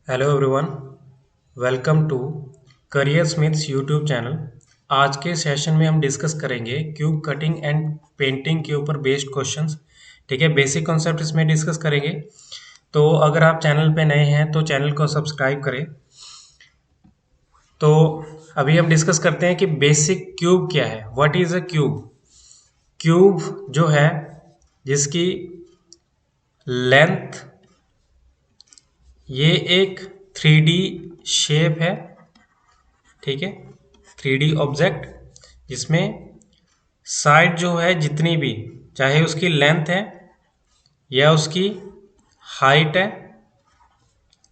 Hello everyone, welcome to Career Smiths YouTube channel. आज के session में हम डिस्कस करेंगे क्यूब कटिंग एंड पेंटिंग के ऊपर बेस्ड क्वेश्चंस। ठीक है, बेसिक कॉन्सेप्ट इसमें डिस्कस करेंगे। तो अगर आप चैनल पे नए हैं तो चैनल को सब्सक्राइब करें। तो अभी हम डिस्कस करते हैं कि बेसिक क्यूब क्या है, what is a cube. Cube जो है जिसकी लेंथ, ये एक 3D शेप है। ठीक है, 3D ऑब्जेक्ट जिसमें साइड जो है जितनी भी, चाहे उसकी लेंथ है या उसकी हाइट है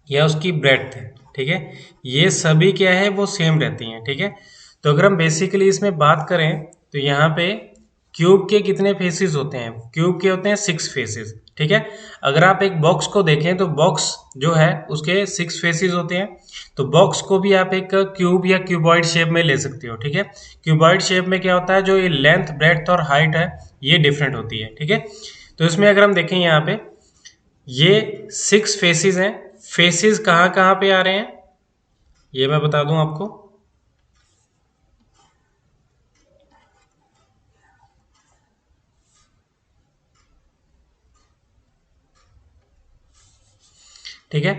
या उसकी ब्रेड्थ है, ठीक है, ये सभी क्या है वो सेम रहती हैं। ठीक है, तो अगर हम बेसिकली इसमें बात करें तो यहाँ पे क्यूब के कितने फेसेस होते हैं? क्यूब के होते हैं 6 फेसेस। ठीक है, अगर आप एक बॉक्स को देखें तो बॉक्स जो है उसके 6 फेसेस होते हैं। तो बॉक्स को भी आप एक क्यूब या क्यूबॉइड शेप में ले सकते हो। ठीक है, क्यूबॉइड शेप में क्या होता है, जो ये लेंथ, ब्रेड्थ और हाइट है ये डिफरेंट होती है। ठीक है, तो इसमें अगर हम देखें यहाँ पे ये 6 फेसेस हैं। फेसेस कहाँ कहाँ पे आ रहे हैं ये मैं बता दूं आपको। ठीक है,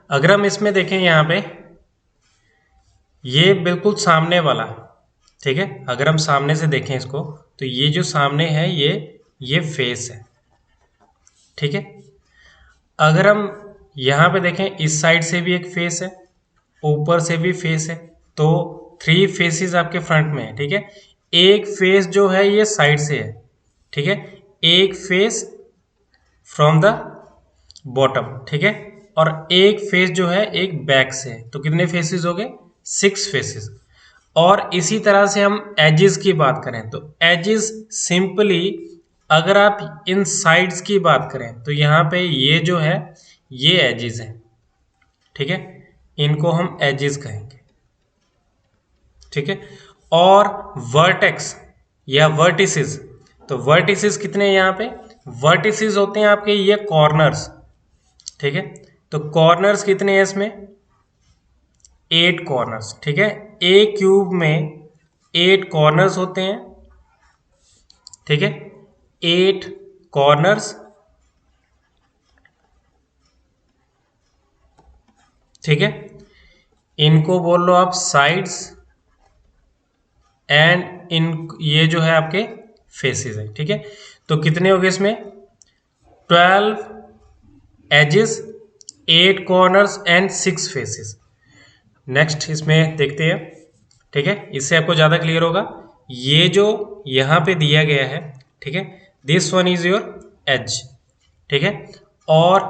अगर हम इसमें देखें यहाँ पे ये बिल्कुल सामने वाला, ठीक है, अगर हम सामने से देखें इसको तो ये जो सामने है ये फेस है। ठीक है, अगर हम यहाँ पे देखें इस साइड से भी एक फेस है, ऊपर से भी फेस है, तो 3 फेसेस आपके फ्रंट में है। ठीक है, एक फेस जो है ये साइड से है। ठीक है, एक फेस फ्रॉम द बॉटम। ठीक है, और एक फेस जो है एक बैक से है। तो कितने फेसेस हो गए? 6 फेसेस। और इसी तरह से हम एजेस की बात करें तो एजेस सिंपली, अगर आप इन साइड्स की बात करें तो यहाँ पे ये जो है ये एजेस हैं। ठीक है, इनको हम एजेस कहेंगे। ठीक है, और वर्टेक्स या वर्टिसेस, तो वर्टिसेस कितने हैं यहाँ पे? वर्टिसेस होते हैं आपके ये कॉर्नर्स। ठीक है, तो कॉर्नर्स कितने हैं इसमें? 8 कॉर्नर्स। ठीक है, एक क्यूब में 8 कॉर्नर्स होते हैं। ठीक है, 8 कॉर्नर्स। ठीक है, इनको बोल लो आप साइड्स, एंड इन ये जो है आपके फेसेस है। ठीक है, तो कितने हो गए इसमें? 12 edges, 8 corners and 6 faces. Next इसमें देखते हैं। ठीक है, इससे आपको ज़्यादा क्लियर होगा। ये जो यहाँ पे दिया गया है, ठीक है, this one is your age. ठीक है, और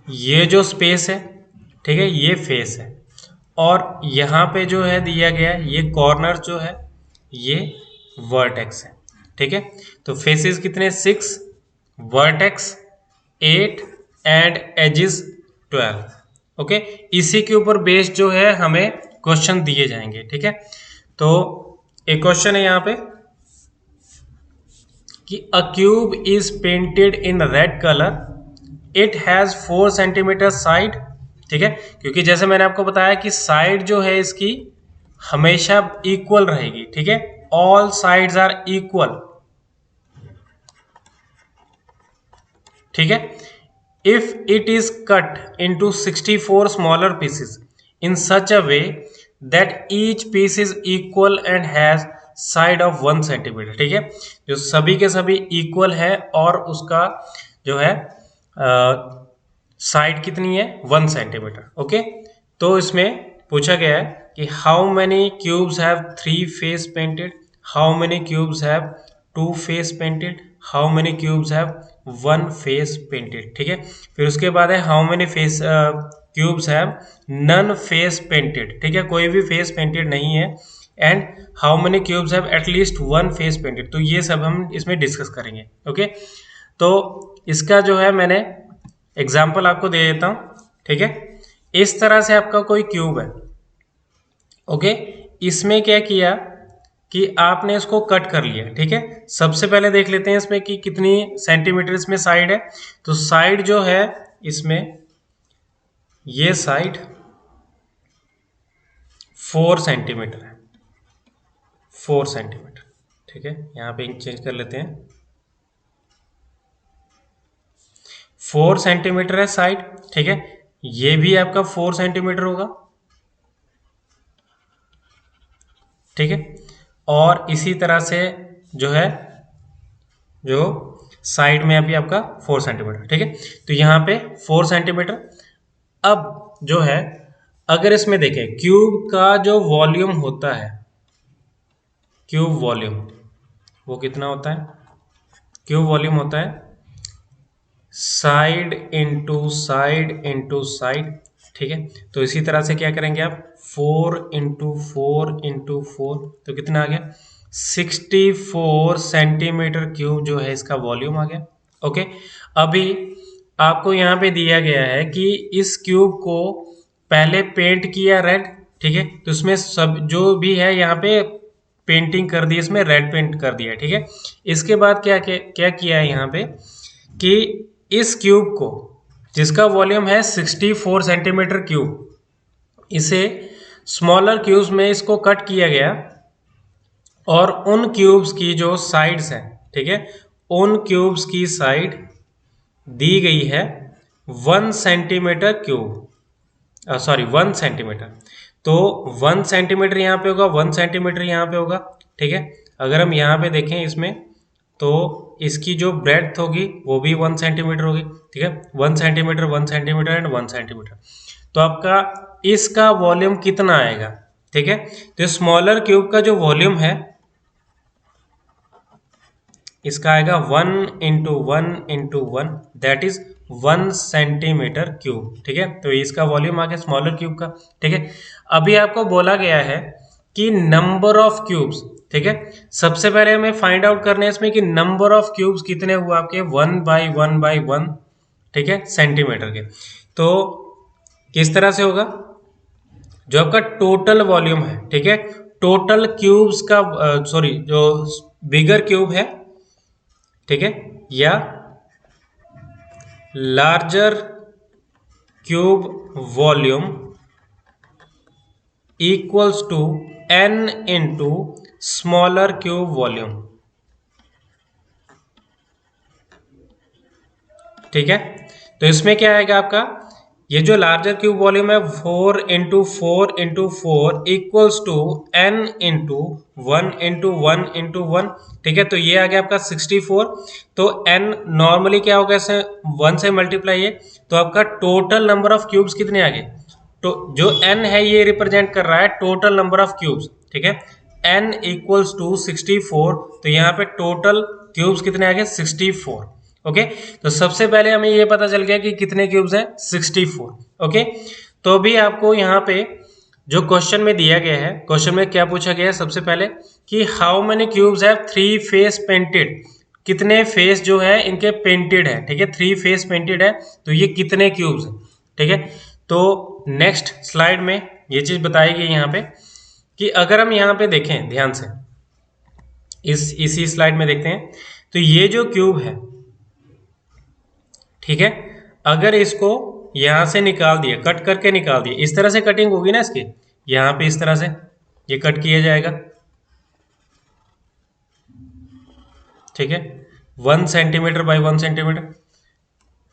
ये जो स्पेस है, ठीक है, ये फेस है। और यहाँ पे जो है दिया गया है ये कॉर्नर जो है ये वर्टेक्स है। ठीक है, तो फेसेस कितने? 6, वर्टेक्स 8 एंड एजेस 12। ओके, इसी के ऊपर बेस्ड जो है हमें क्वेश्चन दिए जाएंगे। ठीक है, तो एक क्वेश्चन है यहाँ पे कि अ cube is painted in red colour, it has 4 centimetre side. ठीक है, क्योंकि जैसे मैंने आपको बताया कि साइड जो है इसकी हमेशा इक्वल रहेगी। ठीक है, ऑल साइड्स आर इक्वल। ठीक है, if it is cut into 64 smaller pieces in such a way that each piece is equal and has side of 1 centimetre. ठीक है, जो सभी के सभी इक्वल है और उसका जो है साइड कितनी है? 1 सेंटीमीटर। ओके, तो इसमें पूछा गया है कि how many cubes have 3 face painted, how many cubes have 2 face painted, how many cubes have 1 face painted. ठीक है, फिर उसके बाद है how many face cubes have none face painted. ठीक है, कोई भी फेस पेंटेड नहीं है। And how many cubes have at least 1 face painted. तो ये सब हम इसमें डिस्कस करेंगे। ओके, तो इसका जो है मैंने एग्जाम्पल आपको दे देता हूं। ठीक है, इस तरह से आपका कोई क्यूब है। ओके, इसमें क्या किया कि आपने इसको कट कर लिया। ठीक है, सबसे पहले देख लेते हैं इसमें कि कितनी सेंटीमीटर इसमें साइड है। तो साइड जो है इसमें ये साइड 4 सेंटीमीटर है, 4 सेंटीमीटर। ठीक है, यहाँ पे इंक चेंज कर लेते हैं। 4 सेंटीमीटर है साइड। ठीक है, ये भी आपका 4 सेंटीमीटर होगा। ठीक है, और इसी तरह से जो है, जो साइड में अभी आपका 4 सेंटीमीटर। ठीक है, तो यहाँ पे 4 सेंटीमीटर। अब जो है, अगर इसमें देखें क्यूब का जो वॉल्यूम होता है, क्यूब वॉल्यूम वो कितना होता है? क्यूब वॉल्यूम होता है side into side into side. ठीक है, तो इसी तरह से क्या करेंगे आप, 4 इंटू 4 इंटू 4, तो कितना आ गया? 64 सेंटीमीटर क्यूब जो है इसका वॉल्यूम आ गया। ओके, अभी आपको यहाँ पे दिया गया है कि इस क्यूब को पहले पेंट किया रेड। ठीक है, तो इसमें सब जो भी है यहाँ पे पेंटिंग कर दी, इसमें रेड पेंट कर दिया। ठीक है, इसके बाद क्या क्या, क्या किया है यहाँ पे कि इस क्यूब को, जिसका वॉल्यूम है 64 सेंटीमीटर क्यूब, इसे स्मॉलर क्यूब्स में इसको कट किया गया, और उन क्यूब्स की जो साइड्स हैं, ठीक है, उन क्यूब्स की साइड दी गई है 1 सेंटीमीटर क्यूब, सॉरी 1 सेंटीमीटर। तो 1 सेंटीमीटर यहाँ पे होगा, 1 सेंटीमीटर यहाँ पे होगा। ठीक है, अगर हम यहाँ पे देखें इसमें, तो इसकी जो ब्रेड्थ होगी वो भी 1 सेंटीमीटर होगी। ठीक है, 1 सेंटीमीटर, 1 सेंटीमीटर एंड 1 सेंटीमीटर। तो आपका इसका वॉल्यूम कितना आएगा? ठीक है, तो स्मॉलर क्यूब का जो वॉल्यूम है इसका आएगा 1 into 1 into 1, that is 1 centimetre cube. ठीक है, तो इसका वॉल्यूम आ गया स्मॉलर क्यूब का। ठीक है, अभी आपको बोला गया है कि नंबर ऑफ क्यूब्स। ठीक है, सबसे पहले हमें फाइंड आउट करना है इसमें कि नंबर ऑफ क्यूब्स कितने हुए आपके, 1 बाई 1 बाई 1। ठीक है, सेंटीमीटर के। तो किस तरह से होगा, जो आपका टोटल वॉल्यूम है, ठीक है, टोटल क्यूब्स का, सॉरी जो बिगर क्यूब है, ठीक है, या larger cube volume equals to n into smaller cube volume. ठीक है, तो इसमें क्या आएगा आपका, ये जो लार्जर क्यूब वॉल्यूम है 4 into 4 into 4 equals to n into 1 into 1 into 1। ठीक है, तो ये आ गया आपका 64। तो n नॉर्मली क्या होगा, इसे 1 से मल्टीप्लाई है, तो आपका टोटल नंबर ऑफ क्यूब्स कितने आ गए? तो जो n है ये रिप्रेजेंट कर रहा है टोटल नंबर ऑफ क्यूब्स। ठीक है, n इक्वल्स टू 64, तो यहाँ पे टोटल क्यूब्स कितने आ गए? 64। ओके, तो सबसे पहले हमें ये पता चल गया कि कितने क्यूब्स हैं, 64। ओके, तो अभी आपको यहाँ पे जो क्वेश्चन में दिया गया है, क्वेश्चन में क्या पूछा गया है, सबसे पहले कि how many cubes have 3 face painted, कितने फेस जो है इनके पेंटेड है। ठीक है, 3 फेस पेंटेड है, तो ये कितने क्यूब्स हैं। ठीक है, तो नेक्स्ट स्लाइड में ये चीज बताई गई यहाँ पे कि अगर हम यहाँ पे देखें ध्यान से, इसी स्लाइड में देखते हैं, तो ये जो क्यूब है, ठीक है, अगर इसको यहां से निकाल दिया, कट करके निकाल दिया, इस तरह से कटिंग होगी ना इसकी, यहां पे इस तरह से ये कट किया जाएगा। ठीक है, 1 सेंटीमीटर बाई 1 सेंटीमीटर,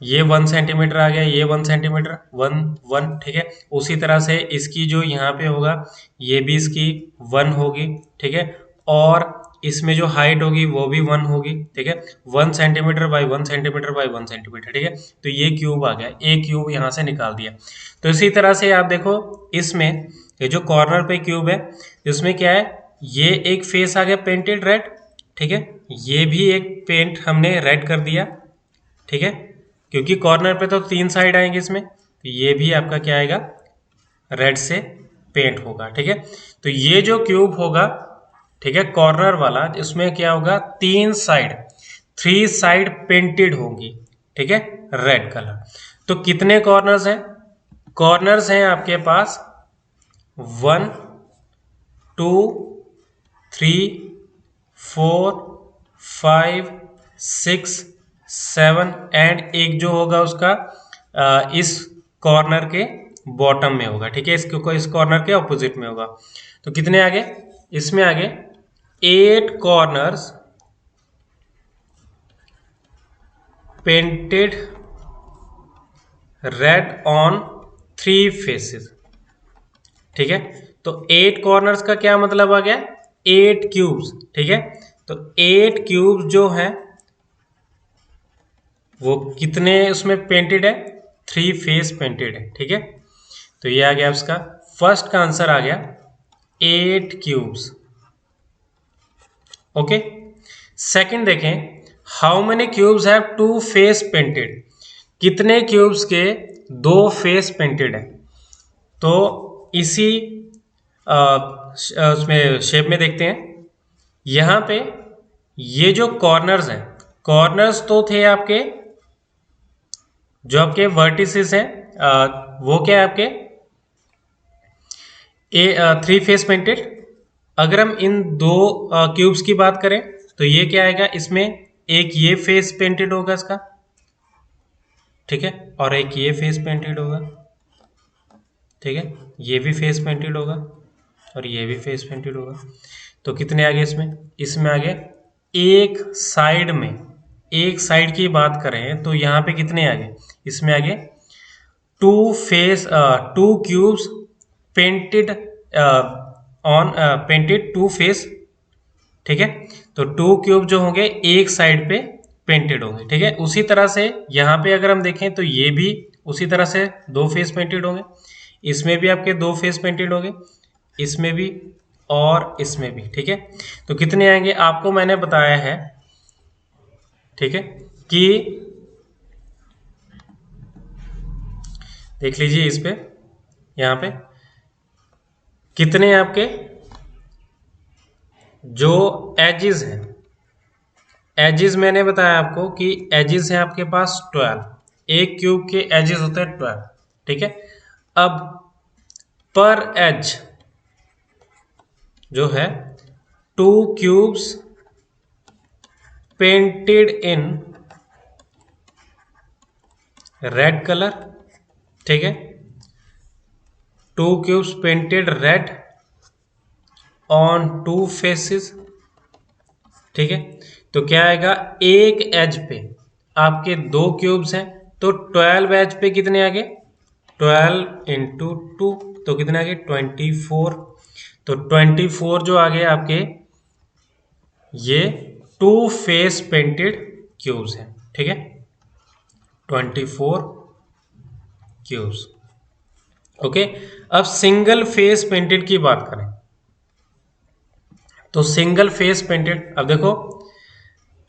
ये 1 सेंटीमीटर आ गया, ये 1 सेंटीमीटर, 1 1। ठीक है, उसी तरह से इसकी जो यहाँ पे होगा, ये भी इसकी 1 होगी। ठीक है, और इसमें जो हाइट होगी वो भी 1 होगी। ठीक है, 1 centimetre by 1 centimetre by 1 centimetre. ठीक है, तो ये क्यूब आ गया, एक क्यूब यहाँ से निकाल दिया। तो इसी तरह से आप देखो इसमें, ये जो कॉर्नर पे क्यूब है, इसमें क्या है, ये एक फेस आ गया पेंटेड रेड। ठीक है, ये भी एक पेंट हमने रेड कर दिया। ठीक है, क्योंकि कॉर्नर पे तो 3 साइड आएंगे इसमें, तो ये भी आपका क्या आएगा, रेड से पेंट होगा। ठीक है, तो ये जो क्यूब होगा, ठीक है, कॉर्नर वाला, इसमें क्या होगा, 3 साइड, 3 साइड पेंटेड होंगी। ठीक है, रेड कलर। तो कितने कॉर्नर्स हैं? कॉर्नर्स हैं आपके पास 1 2 3 4 5 6 7 एंड एक जो होगा उसका इस कॉर्नर के बॉटम में होगा, ठीक है, इस कॉर्नर के ऑपोजिट में होगा। तो कितने आगे इसमें आगे 8 corners painted red on 3 faces, ठीक है। तो 8 कॉर्नर्स का क्या मतलब आ गया, 8 क्यूब्स, ठीक है। तो 8 क्यूब्स जो है वो कितने उसमें पेंटेड है, 3 फेस पेंटेड है, ठीक है। तो ये आ गया उसका फर्स्ट का आंसर आ गया 8 क्यूब्स। ओके, सेकंड देखें, how many cubes have 2 face painted, कितने क्यूब्स के 2 फेस पेंटेड है। तो इसी उसमें शेप में देखते हैं, यहां पे ये जो कॉर्नर्स हैं, कॉर्नर्स तो थे आपके, जो आपके वर्टिसेस हैं वो क्या है आपके 3 फेस पेंटेड। अगर हम इन 2 क्यूब्स की बात करें तो ये क्या आएगा, इसमें एक ये फेस पेंटेड होगा इसका, ठीक है, और एक ये फेस पेंटेड होगा, ठीक है, ये भी फेस पेंटेड होगा और ये भी फेस पेंटेड होगा। तो कितने आगे इसमें आगे एक साइड में, एक साइड की बात करें तो यहाँ पे कितने आगे, इसमें आगे 2 cubes painted on painted 2 face, ठीक है। तो 2 क्यूब जो होंगे एक साइड पे पेंटेड होंगे, ठीक है। उसी तरह से यहाँ पे अगर हम देखें तो ये भी उसी तरह से 2 फेस पेंटेड होंगे, इसमें भी आपके 2 फेस पेंटेड होंगे, इसमें भी और इसमें भी, ठीक है। तो कितने आएंगे आपको मैंने बताया है, ठीक है, कि देख लीजिए इस पे, यहाँ पे कितने आपके जो एजेस हैं, एजेस मैंने बताया आपको कि एजेस है आपके पास 12, एक क्यूब के एजेस होते हैं 12, ठीक है। अब पर एज जो है 2 cubes painted in red colour, ठीक है, 2 cubes painted red on 2 faces, ठीक है। तो क्या आएगा, एक एज पे आपके 2 क्यूब्स हैं, तो 12 एज पे कितने आगे 12 इंटू 2, तो कितने आगे 24। तो 24 जो आगे आपके ये 2 फेस पेंटेड क्यूब्स हैं, ठीक है, 24 क्यूब्स। ओके, अब सिंगल फेस पेंटेड की बात करें तो सिंगल फेस पेंटेड, अब देखो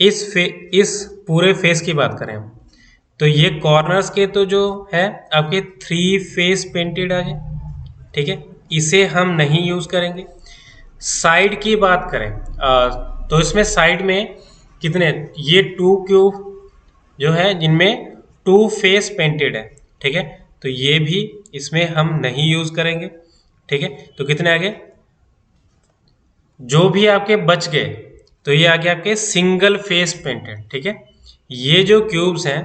इस पूरे फेस की बात करें हम, तो ये कॉर्नर्स के तो जो है आपके 3 फेस पेंटेड आ गए, ठीक है, इसे हम नहीं यूज करेंगे। साइड की बात करें तो इसमें साइड में कितने, ये 2 क्यूब जो है जिनमें 2 फेस पेंटेड है, ठीक है, तो ये भी इसमें हम नहीं यूज करेंगे, ठीक है। तो कितने आगे जो भी आपके बच गए, तो ये आगे आपके सिंगल फेस पेंटेड, ठीक है। ये जो क्यूब्स हैं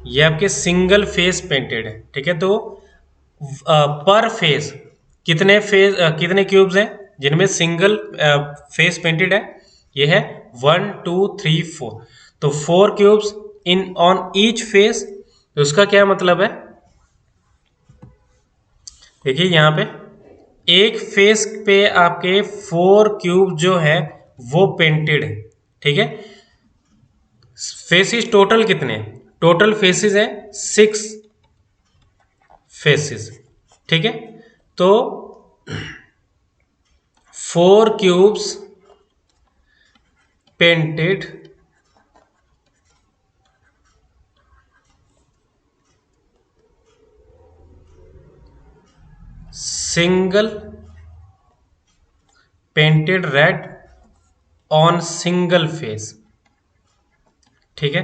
ये आपके सिंगल फेस पेंटेड है, ठीक है। तो पर फेस कितने क्यूब्स हैं जिनमें सिंगल फेस पेंटेड है, ये है 1 2 3 4, तो 4 cubes in on each face. तो उसका क्या मतलब है, देखिए यहाँ पे एक फेस पे आपके 4 क्यूब जो है वो पेंटेड है, ठीक है। फेसिस टोटल कितने हैं, टोटल फेसिस है 6 फेसिस, ठीक है। तो 4 cubes painted single painted red on single phase, ठीक है।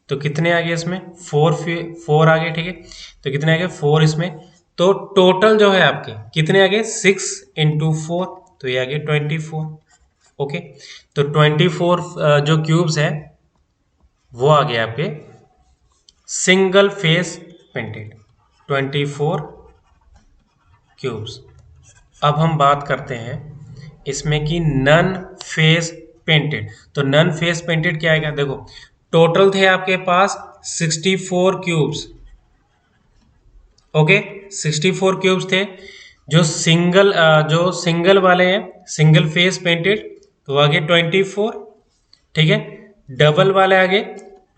तो कितने आ गए इसमें 4 आ गए, ठीक है। तो कितने आ गए 4 इसमें, तो टोटल जो है आपके कितने आ गए 6 इंटू 4, तो ये आ गए 24। ओके, तो 24 जो क्यूब्स है वो आ गए आपके सिंगल फेस पेंटेड, 24 क्यूब्स। अब हम बात करते हैं इसमें कि नन फेस पेंटेड। तो नन फेस पेंटेड क्या आएगा? देखो टोटल थे आपके पास 64 क्यूब्स। ओके 64 क्यूब्स थे। जो सिंगल वाले हैं, सिंगल फेस पेंटेड, तो आगे 24, ठीक है। डबल वाले आगे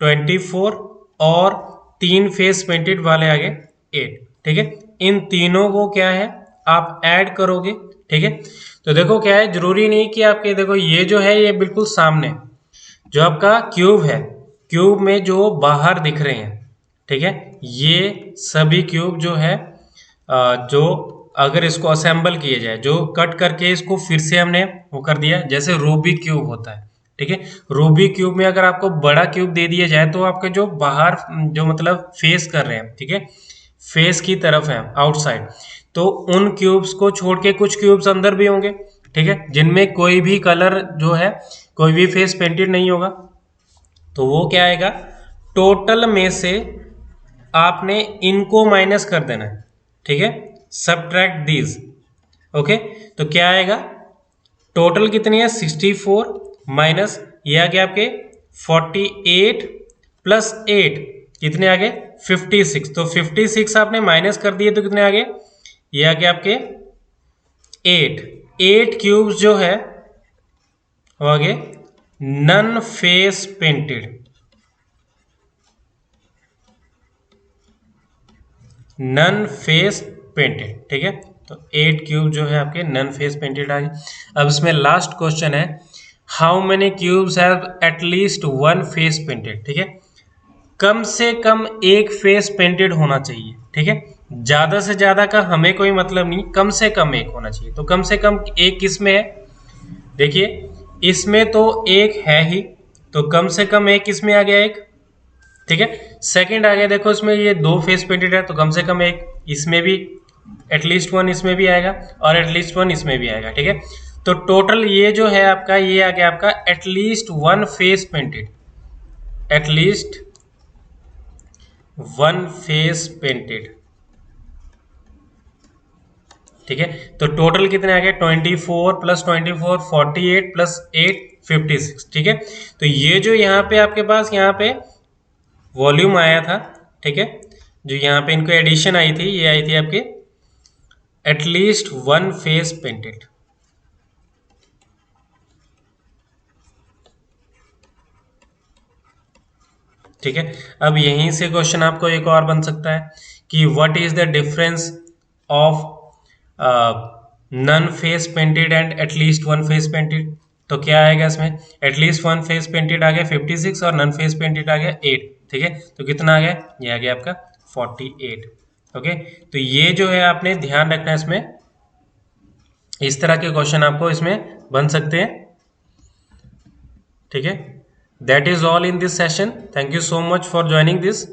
24 और 3 फेस पेंटेड वाले आगे 8, ठीक है। इन तीनों को क्या है आप ऐड करोगे, ठीक है। तो देखो क्या है, जरूरी नहीं कि आपके, देखो ये जो है ये बिल्कुल सामने जो आपका क्यूब है, क्यूब में जो बाहर दिख रहे हैं, ठीक है, ये सभी क्यूब जो है जो अगर इसको असेंबल किए जाए, जो कट करके इसको फिर से हमने वो कर दिया, जैसे रूबिक क्यूब होता है, ठीक है। रूबिक क्यूब में अगर आपको बड़ा क्यूब दे दिया जाए तो आपके जो बाहर जो मतलब फेस कर रहे हैं, ठीक है, फेस की तरफ है आउटसाइड, तो उन क्यूब्स को छोड़ के कुछ क्यूब्स अंदर भी होंगे, ठीक है, जिनमें कोई भी कलर जो है, कोई भी फेस पेंटेड नहीं होगा। तो वो क्या आएगा, टोटल में से आपने इनको माइनस कर देना है, ठीक है, सबट्रैक्ट दीज। ओके, तो क्या आएगा, टोटल कितनी है 64 माइनस ये आ गया आपके 48 प्लस 8 कितने आ गए 56। तो 56 आपने माइनस कर दिए तो कितने आ गए, ये आ गया आपके 8 क्यूब्स जो है वो आ गए none face painted, none face painted, ठीक है। तो 8 क्यूब जो है आपके नन फेस पेंटेड आ गए। अब इसमें लास्ट क्वेश्चन है, how many cubes have at least one face painted, ठीक है। कम से कम एक फेस पेंटेड होना चाहिए, ठीक है। ज्यादा से ज्यादा का हमें कोई मतलब नहीं, कम से कम एक होना चाहिए। तो कम से कम एक किसमें है, देखिए इसमें तो एक है ही, तो कम से कम एक इसमें आ गया एक, ठीक है। सेकंड आ गया, देखो इसमें ये 2 फेस पेंटेड है तो कम से कम एक इसमें भी, एटलीस्ट 1 इसमें भी आएगा और एटलीस्ट 1 इसमें भी आएगा, ठीक है। तो टोटल ये जो है आपका, ये आ गया आपका at least 1 face painted, at least 1 face painted, ठीक है। तो टोटल कितने आ गए 24 प्लस 24 48 प्लस 8 56, ठीक है। तो ये जो यहाँ पे आपके पास यहाँ पे वॉल्यूम आया था, ठीक है, जो यहाँ पे इनको एडिशन आई थी, ये आई थी आपकी एटलीस्ट 1 फेस पेंटेड, ठीक है। अब यहीं से क्वेश्चन आपको एक और बन सकता है कि what is the difference of none face painted and at least 1 face painted. तो क्या आएगा इसमें, एटलीस्ट 1 फेस पेंटेड आ गया 56 और नन फेस पेंटेड आ गया 8, ठीक है। तो कितना आ गया, ये आ गया आपका 48। ओके, तो ये जो है आपने ध्यान रखना है, इसमें इस तरह के क्वेश्चन आपको इसमें बन सकते हैं, ठीक है। That is all in this session, thank you so much for joining this.